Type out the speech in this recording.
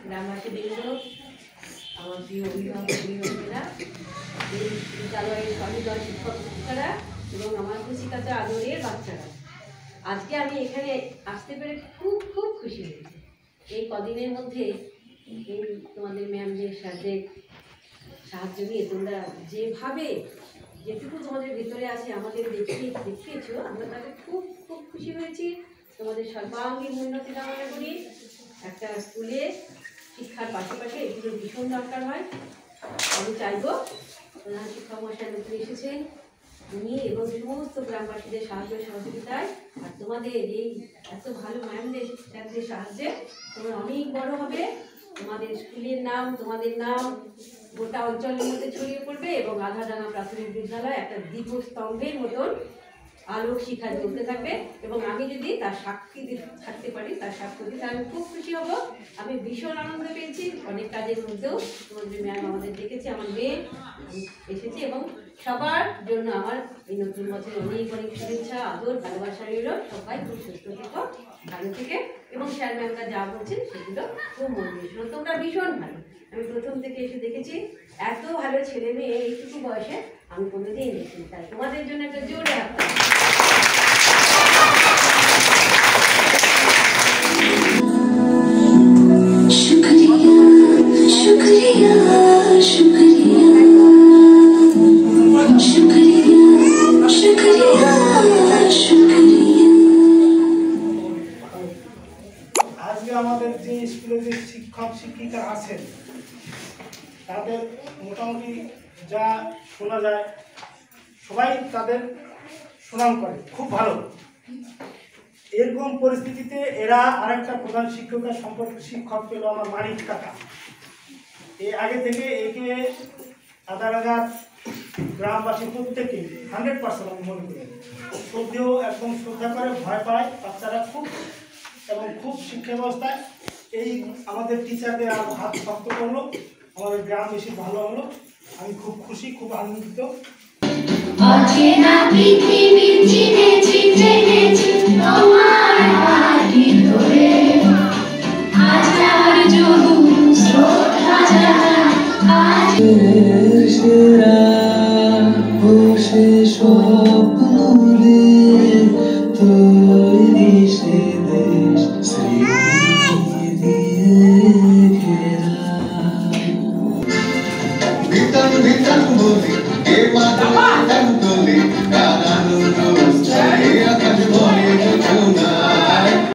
গ্রামবাসী বৃন্দ, আমার প্রিয় অভিভাবক অভিভাবকেরা, এই বিদ্যালয়ের সহৃদয় শিক্ষক শিক্ষিকারা এবং আমার খুশিকাচা আদরের বাচ্চারা, আজকে আমি এখানে আসতে পেরে খুব খুব খুশি হয়েছি। এই কদিনের মধ্যে এই তোমাদের ম্যামদের সাথে সাহায্য নিয়ে তোমরা যেভাবে যেটুকু তোমাদের ভিতরে আছে আমাদের দেখিয়েছো, আমরা তাদের খুব খুব খুশি হয়েছি। তোমাদের সর্বাঙ্গীন উন্নতি কামনা করি। একটা স্কুলে শিক্ষার পাশাপাশি এগুলো ভীষণ দরকার হয়। আমি চাইব প্রধান শিক্ষক মহাশয় নতুন এসেছেন, উনি এবং সমস্ত গ্রামবাসীদের সাহায্য সহযোগিতায় আর তোমাদের এই এত ভালো ম্যামদের সাহায্যে তোমরা অনেক বড় হবে। তোমাদের স্কুলের নাম, তোমাদের নাম গোটা অঞ্চলের মধ্যে ছড়িয়ে পড়বে এবং আধাডাঙ্গা প্রাথমিক বিদ্যালয় একটা দীপস্তম্ভের মতন আলোক শিখায় চলতে থাকবে। এবং আমি যদি তার সাক্ষী থাকতে পারি, তার সাক্ষ্য দিতে আমি খুব খুশি হব। আমি ভীষণ আনন্দ পেয়েছি। অনেক কাজের মধ্যেও তোমাদের ম্যাম আমাদের দেখেছে, আমার মেয়ে এসেছে এবং সবার জন্য আমার এই নতুন বছর অনেক অনেক শুভেচ্ছা, আদর, ভালোবাসা রইল। সবাই খুব সুস্থ থেকো, ভালো থেকে, এবং স্যার ম্যামরা যা বলছেন সেগুলো খুব মন দিয়ে শোনো। তোমরা ভীষণ ভালো। আমি প্রথম থেকে এসে দেখেছি এত ভালো ছেলে মেয়ে এইটুকু বয়সে আমি কোনোদিন দেখিনি। তাই তোমাদের জন্য একটা জোরে হাত। আজকে আমাদের যে স্কুলে যে শিক্ষক শিক্ষিকা আছেন তাদের মোটামুটি যা শোনা যায় সবাই তাদের সুনাম করে, খুব ভালো। এরকম পরিস্থিতিতে এরা আরেকটা প্রধান শিক্ষকের শিক্ষক পেল আমার মানিক কাকা। এর আগে থেকে একে আদারাগার গ্রামবাসী প্রত্যেকে 100% আমি মনে করি শ্রদ্ধেও একদম শ্রদ্ধা করে, ভয় পায় বাচ্চারা খুব, এবং খুব শিক্ষা ব্যবস্থায় এই আমাদের টিচারদের আরও হাত শক্ত করলো, আমাদের গ্রাম বেশি ভালো হলো। আমি খুব খুশি, খুব আনন্দিত। বসে